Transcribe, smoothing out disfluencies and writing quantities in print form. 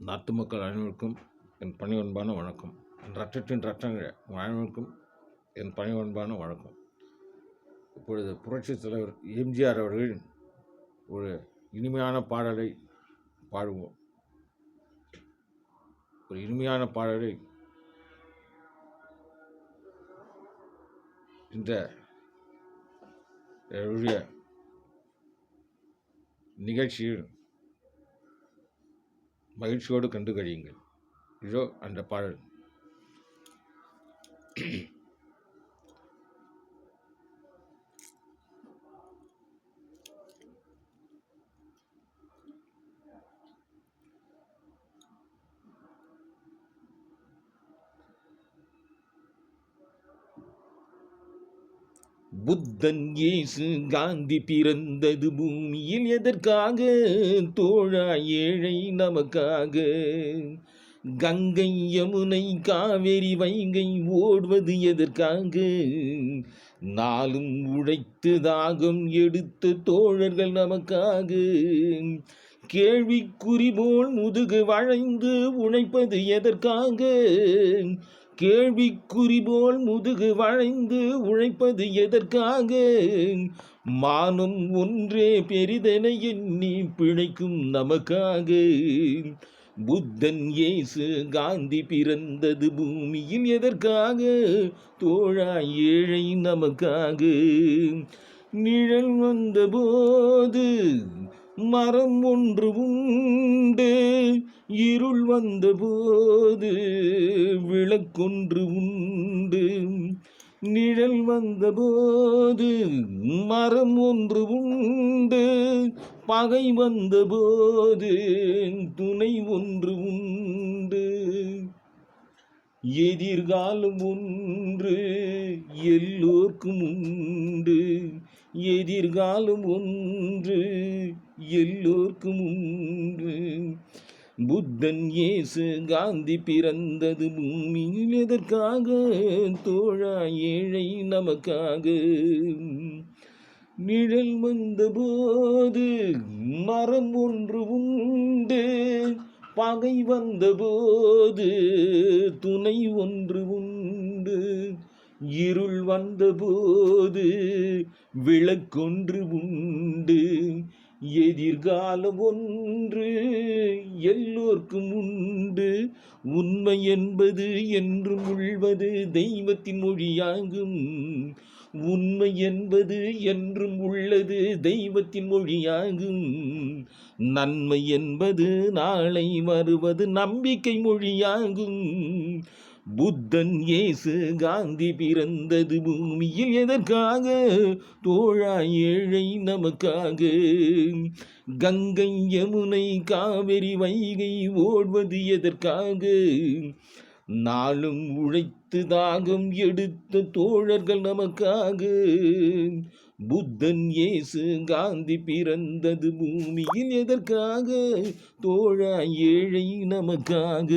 நாட்டு மக்கள் அனைவருக்கும் என் பணிவன்பான வணக்கம். என் ரத்தத்தின் ரத்தங்கள் அனைவருக்கும் என் பணிவன்பான வணக்கம். இப்பொழுது புரட்சித் தலைவர் எம்ஜிஆர் அவர்களின் ஒரு இனிமையான பாடலை பாடுவோம். ஒரு இனிமையான பாடலை இந்த நிகழ்ச்சியில் மகிழ்ச்சியோடு கண்டு கழியுங்கள். இதோ அந்த பாடல். புத்தன் இயேசு காந்தி பிறந்தது பூமியில் எதற்காக? தோழா ஏழை நமக்காக. கங்கை யமுனை காவேரி வைகை ஓடுவது எதற்காக? நாளும் உழைத்து தாகம் எடுத்த தோழர்கள் நமக்காக. கேள்விக்குறி போல் முதுகு வளைந்து உழைப்பது எதற்காக? கேள்விக்குறி போல் முதுகு வளைந்து உழைப்பது எதற்காக? மானம் ஒன்றே பெரிதென எண்ணி பிழைக்கும் நமக்காக. புத்தன் இயேசு காந்தி பிறந்தது பூமியில் எதற்காக? தோழா ஏழை நமக்காக. நிழல் வந்த போது மரம் ஒன்று உண்டு, இருள் வந்த போது விளக்கொன்று உண்டு. நிழல் வந்த போது மரம் ஒன்று உண்டு, பகை வந்த போது துணை ஒன்று உண்டு. எதிர்காலம் ஒன்று எல்லோர்க்கும் உண்டு, எதிர்காலம் ஒன்று எல்லோர்க்கும் உண்டு. புத்தன் இயேசு காந்தி பிறந்தது பூமியில் எதற்காக? தோழா ஏழை நமக்காக. நிழல் வந்த போது மரம் ஒன்று உண்டு, பகை வந்த போது துணை ஒன்று உண்டு. இருள் வந்த போது விளக்கொன்று உண்டு. எதிர்காலம் ஒன்று எல்லோர்க்கும் உண்டு. உண்மை என்பது என்றும் உள்வது தெய்வத்தின் மொழியாகும். உண்மை என்பது என்றும் உள்ளது தெய்வத்தின் மொழியாகும். நன்மை என்பது நாளை வருவது நம்பிக்கை மொழியாகும். புத்தன் இயேசு காந்தி பிறந்தது பூமியில் எதற்காக? தோழா ஏழை நமக்காக. கங்கை யமுனை காவேரி வைகை ஓடுவது எதற்காக? நாளும் உழைத்து தாகம் எடுத்த தோழர்கள் நமக்காக. புத்தன் இயேசு காந்தி பிறந்தது பூமியில் எதற்காக? தோழா ஏழை நமக்காக.